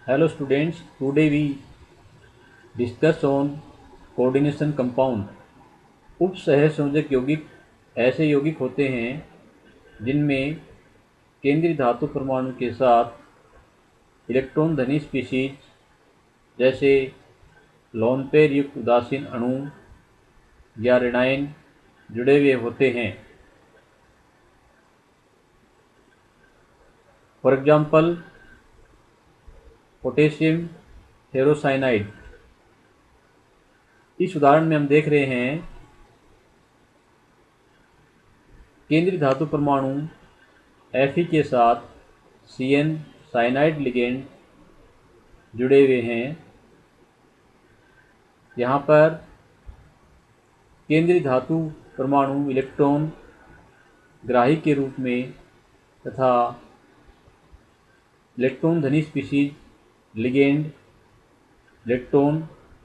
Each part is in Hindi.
Hello students, today we discuss on coordination compound. उप सहसंयोजक यौगिक ऐसे यौगिक होते हैं जिनमें केंद्रीय धातु परमाणु के साथ इलेक्ट्रॉन धनी स्पीशीज जैसे लोन पेयर युक्त उदासीन अणु या ऋणायन जुड़े हुए होते हैं। For example potassium ferrocyanide. इस उदाहरण में हम देख रहे हैं केंद्रीय धातु परमाणु Fe के साथ Cn साइनाइड लिगेंड जुड़े हुए हैं। यहाँ पर केंद्रीय धातु परमाणु इलेक्ट्रॉन ग्राही के रूप में तथा इलेक्ट्रॉन धनी स्पीशीज लिगेंड इलेक्ट्रॉन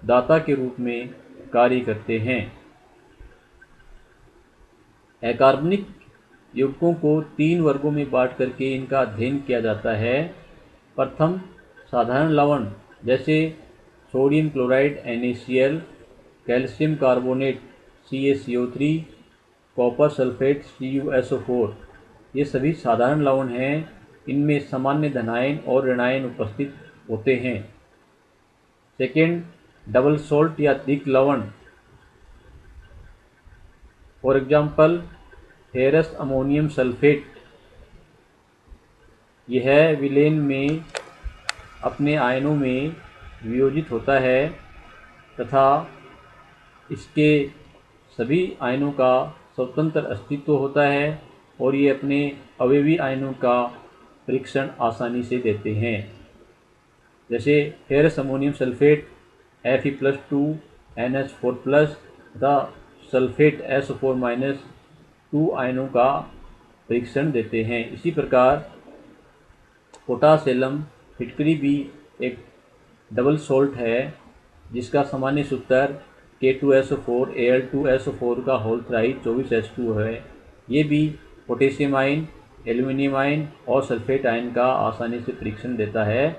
दाता के रूप में कार्य करते हैं। अकार्बनिक यौगिकों को 3 वर्गों में बांट करके इनका अध्ययन किया जाता है। प्रथम साधारण लवण जैसे sodium chloride NaCl, calcium carbonate CaCO3, copper sulphate CuSO4, ये सभी साधारण लवण हैं। इनमें सामान्य धनायन और ऋणायन उपस्थित होते हैं। सेकेंड डबल सॉल्ट या दिक लवण, for example ferrous ammonium sulphate, यह विलेन में अपने आयनों में वियोजित होता है तथा इसके सभी आयनों का स्वतंत्र अस्तित्व होता है और ये अपने अवयवी आयनों का परीक्षण आसानी से देते हैं। जैसे ferrous ammonium sulphate Fe+2 NH4+ तथा सल्फेट SO4- 2 आयनों का परीक्षण देते हैं। इसी प्रकार पोटास एलम फिटकरी भी एक डबल सॉल्ट है जिसका सामान्य सूत्र K2SO4 Al2SO4 का होल थ्राइड 24H2 है। ये भी पोटेशियम आयन, एल्यूमिनियम आयन और सल्फेट आयन का आसानी से परीक्षण देता है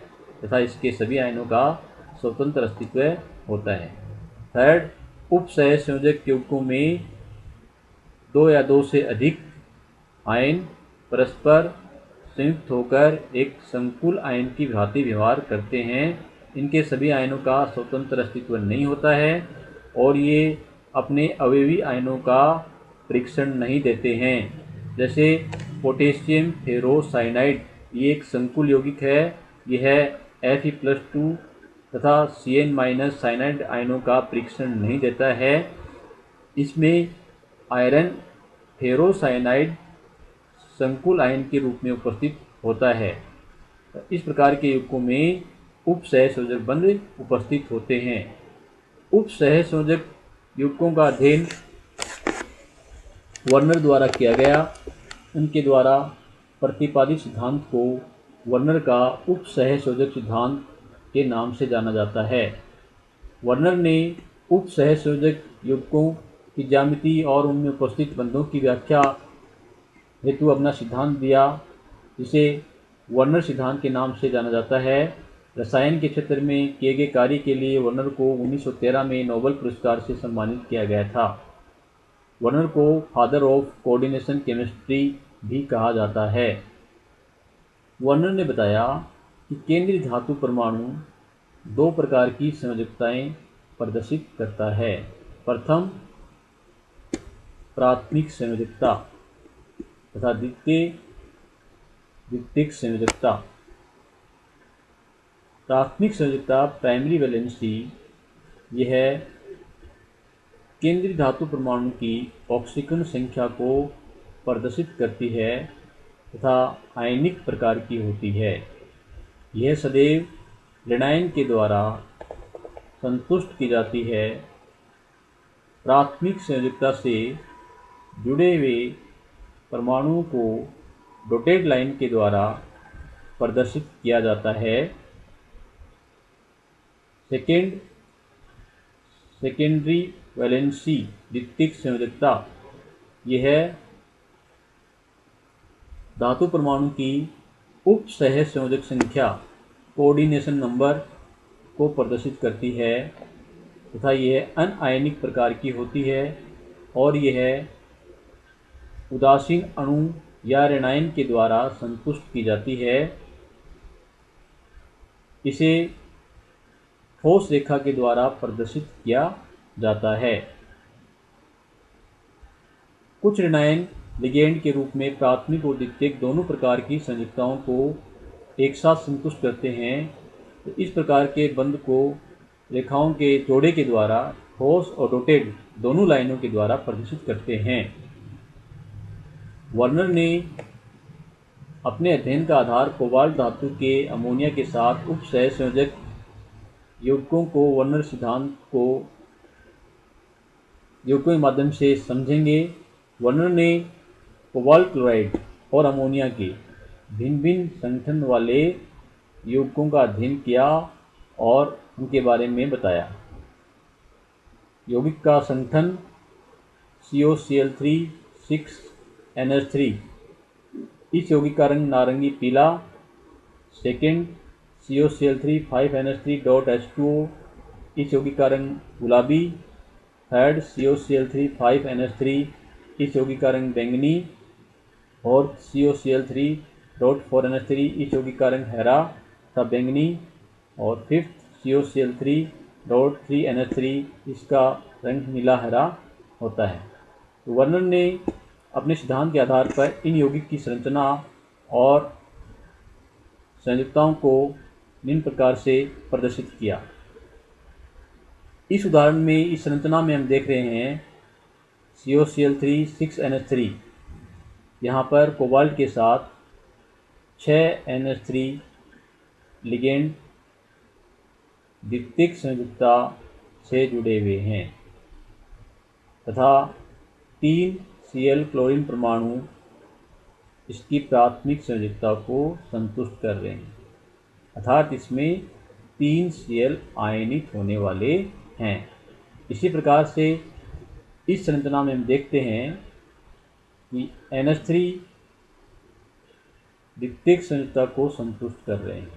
तथा इसके सभी आयनों का स्वतंत्र अस्तित्व होता है। थर्ड, उप सहसंयोजक यौगिकों में 2 या 2 से अधिक आयन परस्पर संयुक्त होकर एक संकुल आयन की भांति व्यवहार करते हैं। इनके सभी आयनों का स्वतंत्र अस्तित्व नहीं होता है और ये अपने अवयवी आयनों का परीक्षण नहीं देते हैं। जैसे पोटेशियम फेरोसाइनाइड, ये एक संकुल यौगिक है। यह Fe+2 तथा Cn- साइनाइड आयनों का परीक्षण नहीं देता है। इसमें आयरन फेरोसाइनाइड संकुल आयन के रूप में उपस्थित होता है। इस प्रकार के यौगिकों में उप सहसंयोजक बंध उपस्थित होते हैं। उप सहसंयोजक यौगिकों का अध्ययन वर्नर द्वारा किया गया। उनके द्वारा प्रतिपादित सिद्धांत को वर्नर का उप सहसंयोजक सिद्धांत के नाम से जाना जाता है। वर्नर ने उप सहसंयोजक यौगिकों की ज्यामिति और उनमें उपस्थित बंधों की व्याख्या हेतु अपना सिद्धांत दिया, जिसे वर्नर सिद्धांत के नाम से जाना जाता है। रसायन के क्षेत्र में किए गए कार्य के लिए वर्नर को 1913 में नोबेल पुरस्कार से सम्मानित किया गया था। वर्नर को फादर ऑफ कोऑर्डिनेशन केमिस्ट्री भी कहा जाता है। वर्नर ने बताया कि केंद्रीय धातु परमाणु 2 प्रकार की संयोजकताएं प्रदर्शित करता है। प्रथम प्राथमिक संयोजकता तथा द्वितीयक संयोजकता। प्राथमिक संयोजकता प्राइमरी वैलेंसी, यह केंद्रीय धातु परमाणु की ऑक्सीकरण संख्या को प्रदर्शित करती है तथा आयनिक प्रकार की होती है। यह सदैव ऋणायन के द्वारा संतुष्ट की जाती है। प्राथमिक संयोजकता से जुड़े हुए परमाणुओं को डॉटेड लाइन के द्वारा प्रदर्शित किया जाता है। सेकेंडरी वैलेंसी द्वितीयक संयोजकता, यह धातु परमाणु की उप सहसंयोजक संख्या कोऑर्डिनेशन नंबर को प्रदर्शित करती है तथा यह अनआयनिक प्रकार की होती है और यह उदासीन अणु या ऋणायन के द्वारा संतुष्ट की जाती है। इसे ठोस रेखा के द्वारा प्रदर्शित किया जाता है। कुछ ऋणायन लिगेंड के रूप में प्राथमिक और द्वितीयक दोनों प्रकार की संयोजकताओं को एक साथ संतुष्ट करते हैं। तो इस प्रकार के बंध को रेखाओं के जोड़े के द्वारा ठोस और डॉटेड दोनों लाइनों के द्वारा प्रदर्शित करते हैं। वर्नर ने अपने अध्ययन का आधार कोबाल्ट धातु के अमोनिया के साथ उपसहसंयोजक यौगिकों को वर्नर सिद्धांत को यौगिकों के माध्यम से समझेंगे। वर्नर ने कोबाल्ट क्लोराइड और अमोनिया के भिन्न भिन्न संगठन वाले यौगिकों का अध्ययन किया और उनके बारे में बताया। यौगिक का संगठन COCl3 6NH3, इस यौगिक का रंग नारंगी पीला। सेकेंड COCl3 5NH3.H2O, इस यौगिक का रंग गुलाबी। थर्ड COCl3 5NH3, इस यौगिक का रंग बैंगनी। और COCl3.4NH3, इस यौगिक का रंग हरा तथा बैंगनी। और फिफ्थ COCl3.3NH3, इसका रंग नीला हरा होता है। तो वर्नर ने अपने सिद्धांत के आधार पर इन यौगिक की संरचना और संयोजकताओं को निम्न प्रकार से प्रदर्शित किया। इस उदाहरण में इस संरचना में हम देख रहे हैं COCl3 6NH3, यहाँ पर कोबाल्ट के साथ 6NH3 लिगेंड द्वितीयक संयोजकता से जुड़े हुए हैं तथा 3 Cl क्लोरीन परमाणु इसकी प्राथमिक संयोजकता को संतुष्ट कर रहे हैं, अर्थात इसमें 3 Cl आयनित होने वाले हैं। इसी प्रकार से इस संरचना में हम देखते हैं कि NH3 द्वितीयक संयोजकता को संतुष्ट कर रहे हैं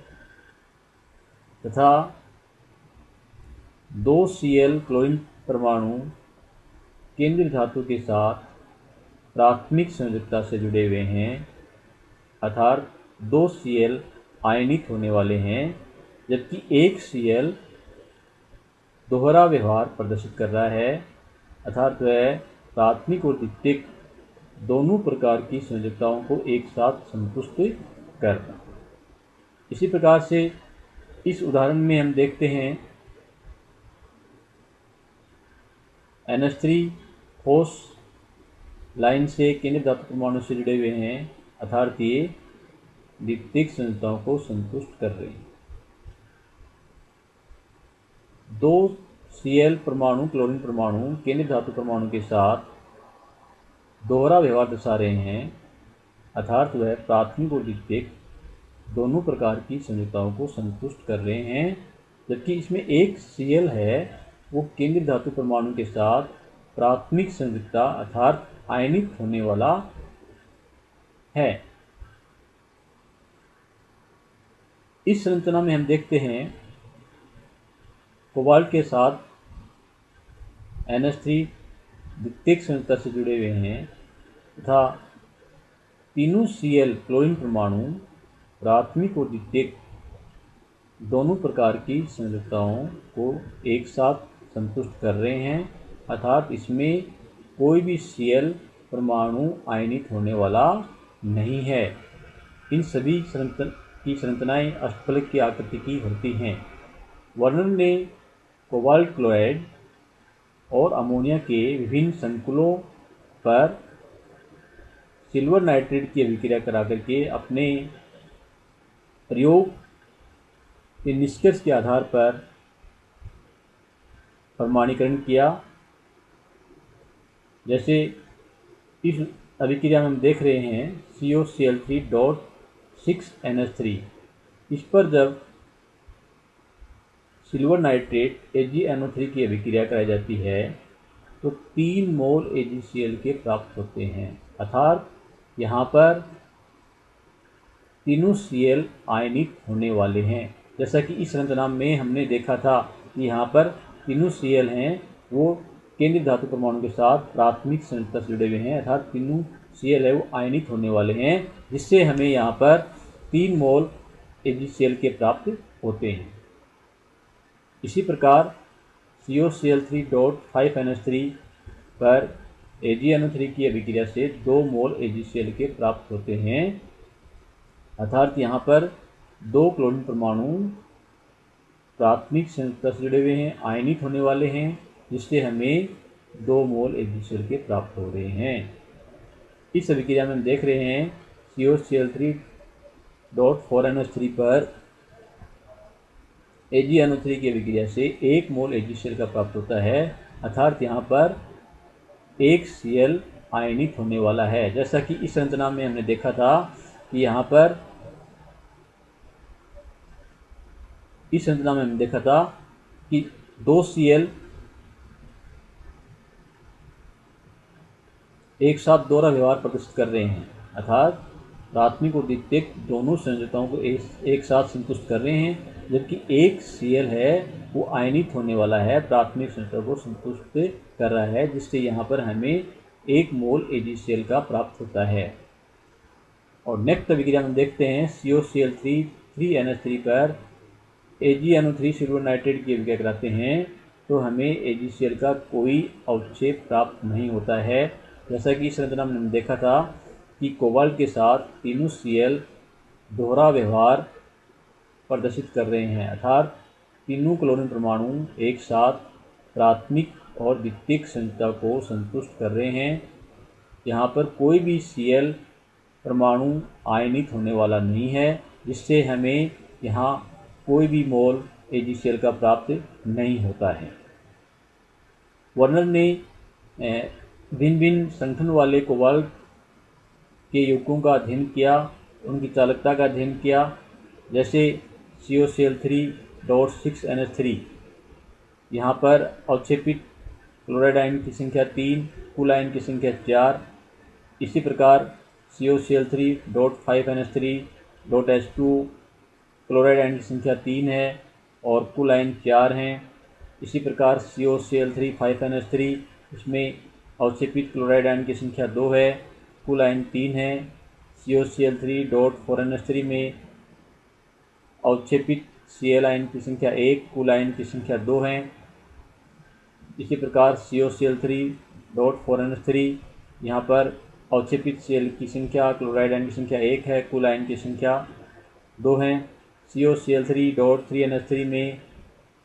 तथा 2 Cl क्लोरीन परमाणु केंद्रीय धातु के साथ प्राथमिक संयोजकता से जुड़े हुए हैं, अर्थात 2 Cl आयनित होने वाले हैं, जबकि 1 Cl दोहरा व्यवहार प्रदर्शित कर रहा है, अर्थात वह प्राथमिक और द्वितीयक दोनों प्रकार की संयोजकताओं को एक साथ संतुष्ट कर रहा है। इसी प्रकार से इस उदाहरण में हम देखते हैं NH3 ठोस लाइन से केंद्रीय धातु परमाणु से जुड़े हुए हैं, अर्थात ये द्वितीयक संयोजकताओं को संतुष्ट कर रहे हैं। 2 Cl परमाणु क्लोरीन परमाणु केंद्रीय धातु परमाणु के साथ दोहरा व्यवहार दर्शा रहे हैं, अर्थात वह प्राथमिक और द्वितीयक दोनों प्रकार की संयोजकताओं को संतुष्ट कर रहे हैं, जबकि इसमें 1 Cl है वो केंद्रीय धातु परमाणु के साथ प्राथमिक संयोजकता अर्थात आयनित होने वाला है। इस संरचना में हम देखते हैं कोबाल्ट के साथ NH3 द्वितीयक संयोजकता से जुड़े हुए हैं तथा तीनों Cl क्लोरीन परमाणु प्राथमिक और द्वितीयक दोनों प्रकार की संयोजकताओं को एक साथ संतुष्ट कर रहे हैं, अर्थात इसमें कोई भी Cl परमाणु आयनित होने वाला नहीं है। इन सभी की संरचनाएं अष्टफलक की आकृति की होती हैं। वर्नर ने कोबाल्ट क्लोराइड और अमोनिया के विभिन्न संकुलों पर सिल्वर नाइट्रेट की अभिक्रिया करा करके अपने प्रयोग के निष्कर्ष के आधार पर प्रमाणीकरण किया। जैसे इस अभिक्रिया में हम देख रहे हैं COCl3.6NH3, इस पर जब सिल्वर नाइट्रेट AgNO3 की अभिक्रिया कराई जाती है तो 3 मोल AgCl के प्राप्त होते हैं, अर्थात यहाँ पर तीनों Cl आयनित होने वाले हैं। जैसा कि इस संरचना में हमने देखा था कि यहाँ पर तीनों Cl हैं वो केंद्रीय धातु परमाणु के साथ प्राथमिक संरचना से जुड़े हुए हैं, अर्थात तीनों Cl है वो आयनित होने वाले हैं, जिससे हमें यहाँ पर 3 मोल AgCl के प्राप्त होते हैं। इसी प्रकार COCl3.5NH3 पर AgNO3 की अभिक्रिया से 2 मोल AgCl के प्राप्त होते हैं, अर्थात यहाँ पर 2 क्लोरीन परमाणु प्राथमिक संरचना से जुड़े हुए हैं, आयनित होने वाले हैं, जिससे हमें 2 मोल AgCl के प्राप्त हो रहे हैं। इस अभिक्रिया में हम देख रहे हैं COCl3.4NH3 पर AgNO3 की अभिक्रिया से 1 मोल AgCl का प्राप्त होता है, अर्थात यहाँ पर 1 Cl आयनित होने वाला है। जैसा कि इस संरचना में हमने देखा था कि यहाँ पर इस संरचना में हमने देखा था कि 2 Cl एक साथ दोहरा व्यवहार प्रदर्शित कर रहे हैं, अर्थात प्राथमिक और द्वितीयक दोनों संयोजकताओं को एक साथ संतुष्ट कर रहे हैं, जबकि एक Cl है वो आयनित होने वाला है, प्राथमिक संयोजकता को संतुष्ट कर रहा है, जिससे यहाँ पर हमें 1 मोल AgCl का प्राप्त होता है। और नेक्स्ट अभिक्रिया हम देखते हैं COCl3 पर AgNO3 सिल्वर नाइट्रेट की अभिक्रिया कराते हैं तो हमें AgCl का कोई अवक्षेप प्राप्त नहीं होता है। जैसा कि इस संरचना में हमने देखा था कि कोबाल्ट के साथ तीनों Cl दोहरा व्यवहार प्रदर्शित कर रहे हैं, अर्थात तीनों क्लोरीन परमाणु एक साथ प्राथमिक और द्वितीयक संयोजकता को संतुष्ट कर रहे हैं। यहाँ पर कोई भी Cl परमाणु आयनित होने वाला नहीं है, जिससे हमें यहाँ कोई भी मोल AgCl का प्राप्त नहीं होता है। वर्नर ने भिन्न भिन्न संगठन वाले कोबाल्ट के यौगिकों का अध्ययन किया, उनकी चालकता का अध्ययन किया। जैसे COCl3.6NH3 यहाँ पर अवक्षेपित क्लोराइड आयन की संख्या 3, कुल आयन की संख्या 4। इसी प्रकार COCl3.5NH3.H2 क्लोराइड आयन की संख्या 3 है और कुल आयन 4 हैं। इसी प्रकार COCl3.5NH3 इसमें अवक्षेपित क्लोराइड आयन की संख्या 2 है, कुल आयन 3 है। COCl3.4NH3 में अवक्षेपित Cl आयन की संख्या 1, कुल आयन की संख्या 2 है। इसी प्रकार COCl3.4NH3 यहाँ पर अवक्षेपित Cl की संख्या क्लोराइड आयन की संख्या 1 है, कुल आयन की संख्या 2 है। COCl3.3NH3 में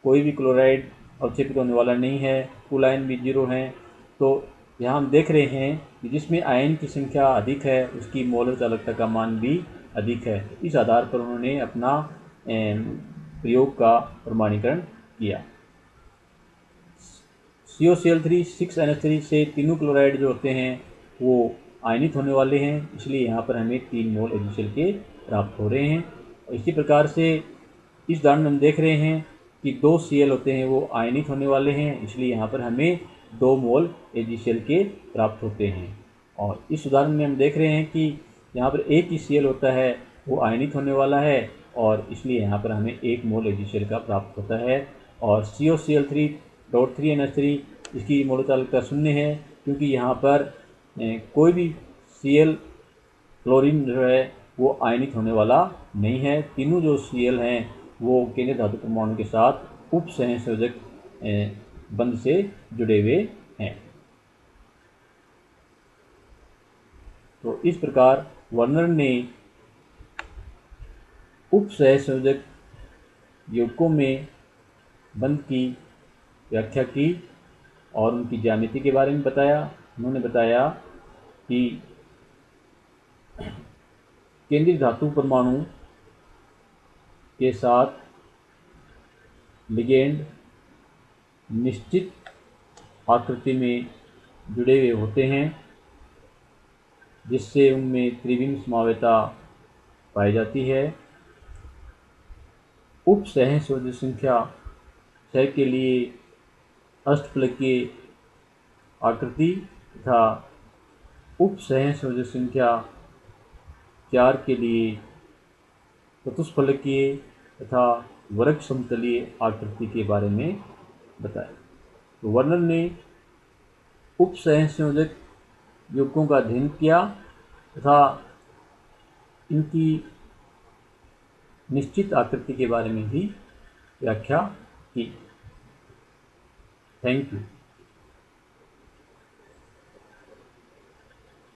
कोई भी क्लोराइड अवक्षेपित होने वाला नहीं है, कुल आयन भी 0 है। तो यहाँ हम देख रहे हैं कि जिसमें आयन की संख्या अधिक है उसकी मोलर चालकता का मान भी अधिक है। इस आधार पर उन्होंने अपना प्रयोग का प्रमाणीकरण किया। COCl3.6NH3 से तीनों क्लोराइड जो होते हैं वो आयनित होने वाले हैं, इसलिए यहाँ पर हमें 3 मोल AgCl के प्राप्त हो रहे हैं। और इसी प्रकार से इस उदाहरण में हम देख रहे हैं कि 2 Cl होते हैं वो आयनित होने वाले हैं, इसलिए यहाँ पर हमें 2 मोल AgCl के प्राप्त होते हैं। और इस उदाहरण में हम देख रहे हैं कि यहाँ पर एक ही Cl होता है वो आयनित होने वाला है और इसलिए यहाँ पर हमें 1 मोल AgCl का प्राप्त होता है। और COCl3.3NH3 इसकी मोलर चालकता 0 है, क्योंकि यहाँ पर कोई भी Cl क्लोरीन जो है वो आयनित होने वाला नहीं है। तीनों जो Cl हैं वो केंद्रीय धातु परमाणु के साथ उप सहसंयोजक बंध से जुड़े हुए हैं। तो इस प्रकार वर्नर ने उप सहसंयोजक यौगिकों में बंध की व्याख्या की और उनकी ज्यामिति के बारे में बताया। उन्होंने बताया कि केंद्रीय धातु परमाणु के साथ लिगेंड निश्चित आकृति में जुड़े हुए होते हैं, जिससे उनमें त्रिविम समवेता पाई जाती है। उप सहसंयोजक संख्या 6 के लिए अष्टफलकीय आकृति तथा उप सहसंयोजक संख्या 4 के लिए चतुष्फलकीय तथा वर्ग समतलीय आकृति के बारे में बताया। तो वर्नर ने उपसहसंयोजक युग्मों का अध्ययन किया तथा इनकी निश्चित आकृति के बारे में भी व्याख्या की। Thank you.